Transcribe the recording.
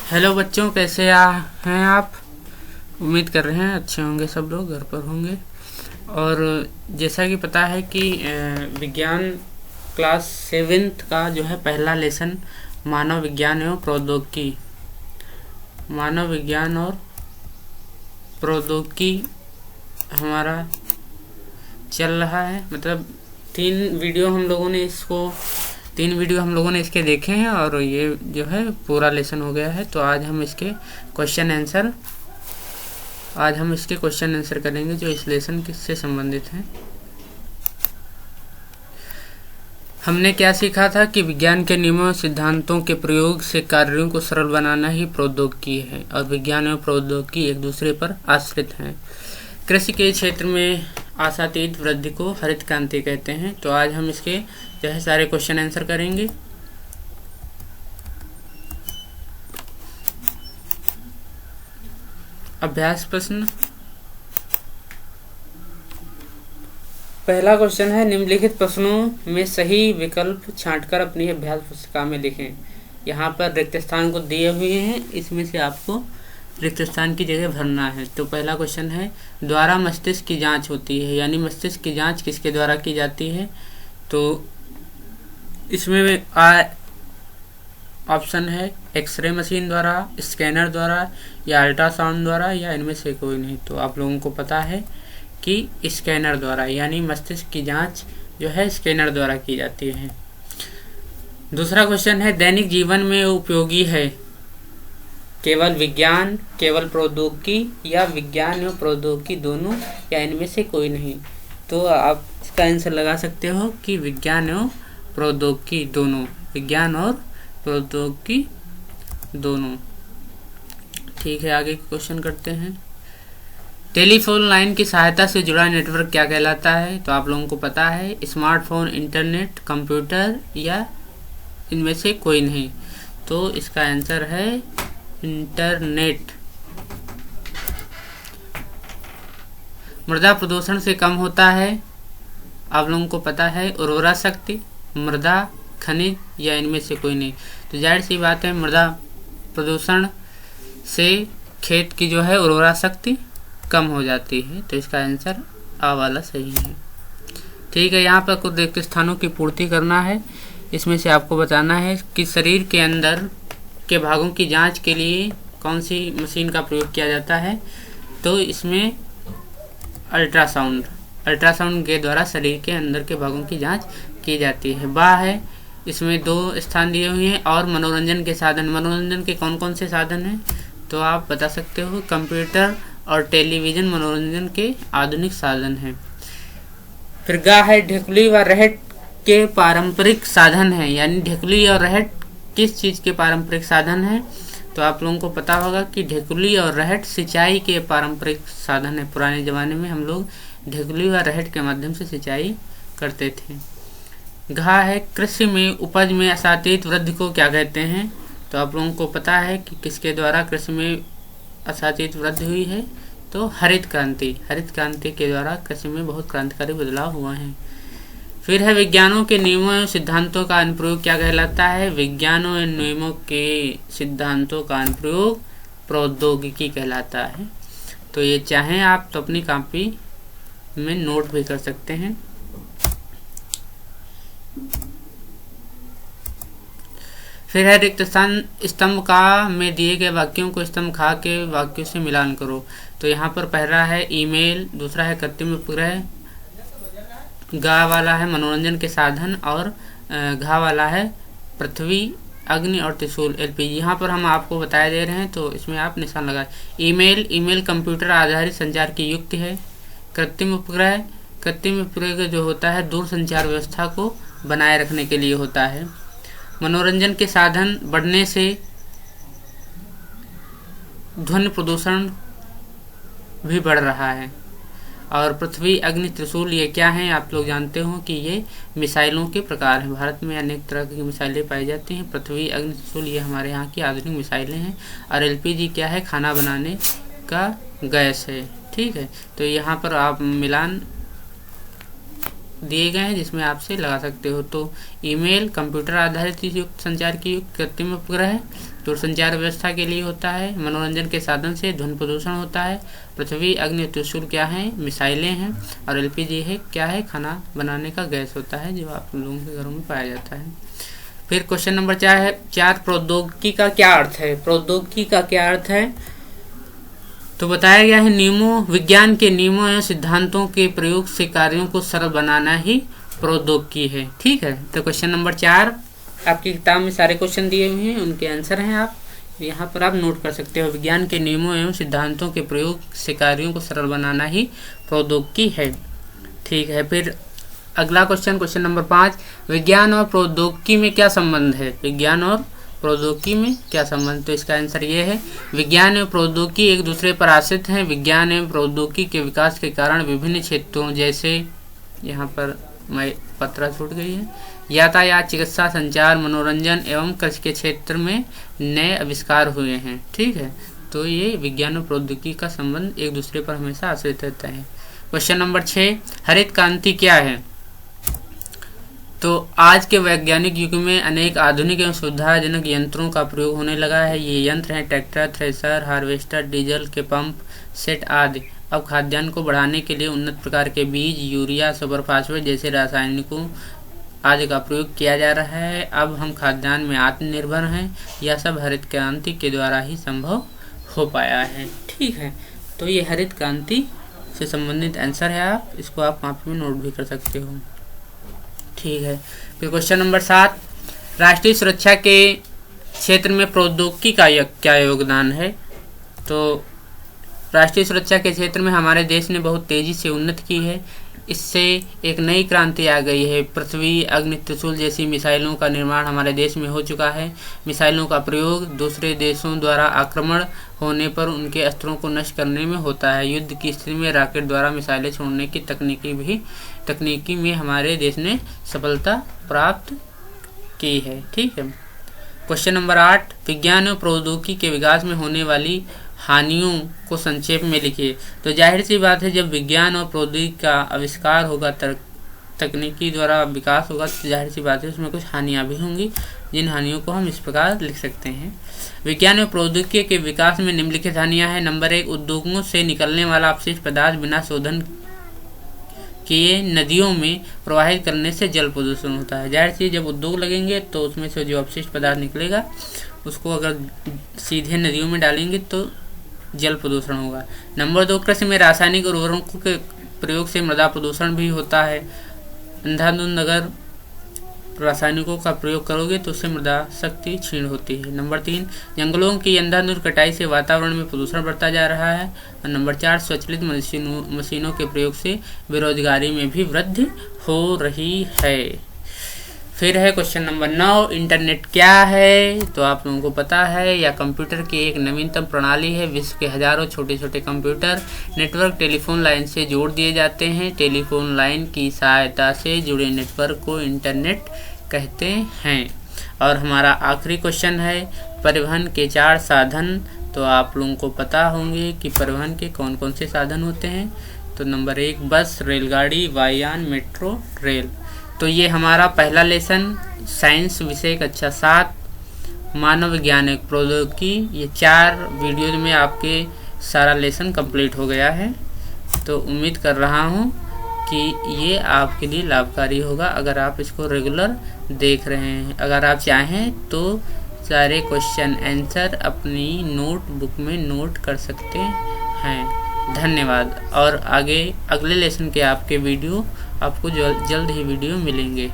Hello बच्चों, कैसे हैं आप। उम्मीद कर रहे हैं अच्छे होंगे, सब लोग घर पर होंगे। और जैसा कि पता है कि विज्ञान क्लास 7th का जो है पहला लेसन मानव विज्ञान एवं प्रौद्योगिकी, मानव विज्ञान और प्रौद्योगिकी हमारा चल रहा है। मतलब तीन वीडियो हम लोगों ने इसके देखे हैं और ये जो है पूरा लेसन हो गया है। तो आज हम इसके क्वेश्चन आंसर करेंगे जो इस लेसन से संबंधित हैं। हमने क्या सीखा था कि विज्ञान के नियमों और सिद्धांतों के प्रयोग से कार्यों को सरल बनाना ही प्रौद्योगिकी है और विज्ञान और प्रौद्योगिकी एक दूसरे पर आश्रित हैं। कृषि के क्षेत्र में आशातीत वृद्धि को हरित क्रांति कहते हैं। तो आज हम इसके जो है सारे क्वेश्चन आंसर करेंगे। अभ्यास प्रश्न। पहला क्वेश्चन है, निम्नलिखित प्रश्नों में सही विकल्प छांटकर अपनी अभ्यास पुस्तिका में लिखें। यहाँ पर रिक्त स्थान को दिए हुए हैं, इसमें से आपको रिक्त स्थान की जगह भरना है। तो पहला क्वेश्चन है, द्वारा मस्तिष्क की जांच होती है, यानी मस्तिष्क की जांच किसके द्वारा की जाती है। तो इसमें ऑप्शन है एक्सरे मशीन द्वारा, स्कैनर द्वारा या अल्ट्रासाउंड द्वारा या इनमें से कोई नहीं। तो आप लोगों को पता है कि स्कैनर द्वारा, यानी मस्तिष्क की जांच जो है स्कैनर द्वारा की जाती है। दूसरा क्वेश्चन है, दैनिक जीवन में उपयोगी है केवल विज्ञान, केवल प्रौद्योगिकी या विज्ञान एवं प्रौद्योगिकी दोनों या इनमें से कोई नहीं। तो आप इसका आंसर लगा सकते हो कि विज्ञान एवं प्रौद्योगिकी दोनों, विज्ञान और प्रौद्योगिकी दोनों। ठीक है, आगे क्वेश्चन करते हैं। टेलीफोन लाइन की सहायता से जुड़ा नेटवर्क क्या कहलाता है। तो आप लोगों को पता है स्मार्टफोन, इंटरनेट, कंप्यूटर या इनमें से कोई नहीं। तो इसका आंसर है इंटरनेट। मृदा प्रदूषण से कम होता है, आप लोगों को पता है उर्वरा शक्ति, मृदा, खनिज या इनमें से कोई नहीं। तो जाहिर सी बात है मृदा प्रदूषण से खेत की जो है उर्वरा शक्ति कम हो जाती है। तो इसका आंसर आ वाला सही है। ठीक है, यहाँ पर कुछ रिक्त स्थानों की पूर्ति करना है। इसमें से आपको बताना है कि शरीर के अंदर के भागों की जांच के लिए कौन सी मशीन का प्रयोग किया जाता है। तो इसमें अल्ट्रासाउंड के द्वारा शरीर के अंदर के भागों की जांच की जाती है। बाह है, इसमें 2 स्थान दिए हुए हैं। और मनोरंजन के साधन, मनोरंजन के कौन कौन से साधन हैं तो आप बता सकते हो। कंप्यूटर और टेलीविज़न मनोरंजन के आधुनिक साधन हैं। फिर गा है, ढेकुली व रहट के पारंपरिक साधन हैं, यानी ढेकुली और रहट किस चीज़ के पारंपरिक साधन हैं। तो आप लोगों को पता होगा कि ढेकुली और रहट सिंचाई के पारंपरिक साधन है। पुराने ज़माने में हम लोग ढेकुली व रहट के माध्यम से सिंचाई करते थे। घा है, कृषि में उपज में अशातीत वृद्धि को क्या कहते हैं। तो आप लोगों को पता है कि किसके द्वारा कृषि में अशातीत वृद्धि हुई है। तो हरित क्रांति के द्वारा कृषि में बहुत क्रांतिकारी बदलाव हुआ है। फिर है, विज्ञानों के नियमों एवं सिद्धांतों का अनुप्रयोग क्या कहलाता है। विज्ञानों एवं नियमों के सिद्धांतों का अनुप्रयोग प्रौद्योगिकी कहलाता है। तो ये चाहें आप तो अपनी कॉपी में नोट भी कर सकते हैं। फिर है, रिक्त स्थान स्तंभ का में दिए गए वाक्यों को स्तंभ खा के वाक्यों से मिलान करो। तो यहाँ पर पहला है ईमेल, दूसरा है कृत्रिम उपग्रह, गा वाला है मनोरंजन के साधन और घा वाला है पृथ्वी, अग्नि और त्रिशूल, एलपीजी। यहाँ पर हम आपको बताए दे रहे हैं तो इसमें आप निशान लगाए। ईमेल कंप्यूटर आधारित संचार की युक्ति है। कृत्रिम उपग्रह जो होता है दूर संचार व्यवस्था को बनाए रखने के लिए होता है। मनोरंजन के साधन बढ़ने से ध्वनि प्रदूषण भी बढ़ रहा है। और पृथ्वी, अग्नि, त्रिशूल ये क्या हैं आप लोग जानते हो कि ये मिसाइलों के प्रकार हैं। भारत में अनेक तरह की मिसाइलें पाई जाती हैं। पृथ्वी, अग्नि, त्रिशूल ये हमारे यहाँ की आधुनिक मिसाइलें हैं। और एलपीजी क्या है, खाना बनाने का गैस है। ठीक है, तो यहाँ पर आप मिलान दिए गए हैं जिसमें आपसे लगा सकते हो। तो ईमेल कंप्यूटर आधारित युक्त संचार की युक्त कृत्रिम उपग्रह है, दूरसंचार व्यवस्था के लिए होता है। मनोरंजन के साधन से ध्वनि प्रदूषण होता है। पृथ्वी, अग्नि, त्रिशूल क्या है? मिसाइलें हैं। और एलपीजी है क्या है? खाना बनाने का गैस होता है जो आप लोगों के घरों में पाया जाता है। फिर क्वेश्चन नंबर 4 प्रौद्योगिकी का क्या अर्थ है? प्रौद्योगिकी का क्या अर्थ है? तो बताया गया है नियमों, विज्ञान के नियमों एवं सिद्धांतों के प्रयोग से कार्यों को सरल बनाना ही प्रौद्योगिकी है। ठीक है, तो क्वेश्चन नंबर 4 आपकी किताब में सारे क्वेश्चन दिए हुए हैं, उनके आंसर हैं, आप यहाँ पर आप नोट कर सकते हो। विज्ञान के नियमों एवं सिद्धांतों के प्रयोग से कार्यों को सरल बनाना ही प्रौद्योगिकी है। ठीक है, फिर अगला क्वेश्चन नंबर 5, विज्ञान और प्रौद्योगिकी में क्या संबंध है? विज्ञान और प्रौद्योगिकी में क्या संबंध? तो इसका आंसर ये है, विज्ञान एवं प्रौद्योगिकी एक दूसरे पर आश्रित हैं। विज्ञान एवं प्रौद्योगिकी के विकास के कारण विभिन्न क्षेत्रों जैसे, यहाँ पर मैं पत्रा छूट गई है, यातायात, चिकित्सा, संचार, मनोरंजन एवं कृषि के क्षेत्र में नए आविष्कार हुए हैं। ठीक है, तो ये विज्ञान और प्रौद्योगिकी का संबंध एक दूसरे पर हमेशा आश्रित रहता है। क्वेश्चन नंबर 6, हरित क्रांति क्या है? तो आज के वैज्ञानिक युग में अनेक आधुनिक एवं सुविधाजनक यंत्रों का प्रयोग होने लगा है। ये यंत्र हैं ट्रैक्टर, थ्रेशर, हार्वेस्टर, डीजल के पंप सेट आदि। अब खाद्यान्न को बढ़ाने के लिए उन्नत प्रकार के बीज, यूरिया, सुपर फास्फेट जैसे रासायनिकों आदि का प्रयोग किया जा रहा है। अब हम खाद्यान्न में आत्मनिर्भर हैं। यह सब हरित क्रांति के द्वारा ही संभव हो पाया है। ठीक है, तो ये हरित क्रांति से संबंधित आंसर है, आप इसको आप कॉपी में नोट भी कर सकते हो। ठीक है, फिर क्वेश्चन नंबर 7, राष्ट्रीय सुरक्षा के क्षेत्र में प्रौद्योगिकी का क्या योगदान है? तो राष्ट्रीय सुरक्षा के क्षेत्र में हमारे देश ने बहुत तेजी से उन्नति की है। इससे एक नई क्रांति आ गई है। पृथ्वी, अग्नि, त्रिशूल जैसी मिसाइलों का निर्माण हमारे देश में हो चुका है। मिसाइलों का प्रयोग दूसरे देशों द्वारा आक्रमण होने पर उनके अस्त्रों को नष्ट करने में होता है। युद्ध की स्थिति में रॉकेट द्वारा मिसाइलें छोड़ने की तकनीकी में हमारे देश ने सफलता प्राप्त की है। ठीक है, क्वेश्चन नंबर 8, विज्ञान और प्रौद्योगिकी के विकास में होने वाली हानियों को संक्षेप में लिखिए। तो जाहिर सी बात है, जब विज्ञान और प्रौद्योगिकी का आविष्कार होगा, तकनीकी द्वारा विकास होगा, तो जाहिर सी बात है उसमें कुछ हानियां भी होंगी, जिन हानियों को हम इस प्रकार लिख सकते हैं। विज्ञान और प्रौद्योगिकी के विकास में निम्नलिखित हानियां हैं। नंबर 1, उद्योगों से निकलने वाला अपशिष्ट पदार्थ बिना शोधन किए नदियों में प्रवाहित करने से जल प्रदूषण होता है। जाहिर सी जब उद्योग लगेंगे तो उसमें से जो अपशिष्ट पदार्थ निकलेगा उसको अगर सीधे नदियों में डालेंगे तो जल प्रदूषण होगा। नंबर 2, कृषि में रासायनिक उर्वरकों के प्रयोग से मृदा प्रदूषण भी होता है। अंधाधुंध अगर रासायनिकों का प्रयोग करोगे तो उससे मृदा शक्ति क्षीण होती है। नंबर 3, जंगलों की अंधाधुंध कटाई से वातावरण में प्रदूषण बढ़ता जा रहा है। और नंबर 4, स्वचालित मशीनों के प्रयोग से बेरोजगारी में भी वृद्धि हो रही है। फिर है क्वेश्चन नंबर 9, इंटरनेट क्या है? तो आप लोगों को पता है, या कंप्यूटर की एक नवीनतम प्रणाली है। विश्व के हजारों छोटे छोटे कंप्यूटर नेटवर्क टेलीफोन लाइन से जोड़ दिए जाते हैं। टेलीफोन लाइन की सहायता से जुड़े नेटवर्क को इंटरनेट कहते हैं। और हमारा आखिरी क्वेश्चन है, परिवहन के 4 साधन। तो आप लोगों को पता होंगे कि परिवहन के कौन कौन से साधन होते हैं। तो नंबर 1, बस, रेलगाड़ी, वायुयान, मेट्रो, रेल। तो ये हमारा पहला लेसन साइंस विषय कक्षा 7 मानव विज्ञान प्रौद्योगिकी, ये 4 वीडियोज में आपके सारा लेसन कंप्लीट हो गया है। तो उम्मीद कर रहा हूँ कि ये आपके लिए लाभकारी होगा अगर आप इसको रेगुलर देख रहे हैं। अगर आप चाहें तो सारे क्वेश्चन आंसर अपनी नोटबुक में नोट कर सकते हैं। धन्यवाद। और आगे अगले लेसन के आपके वीडियो आपको जल्द ही वीडियो मिलेंगे।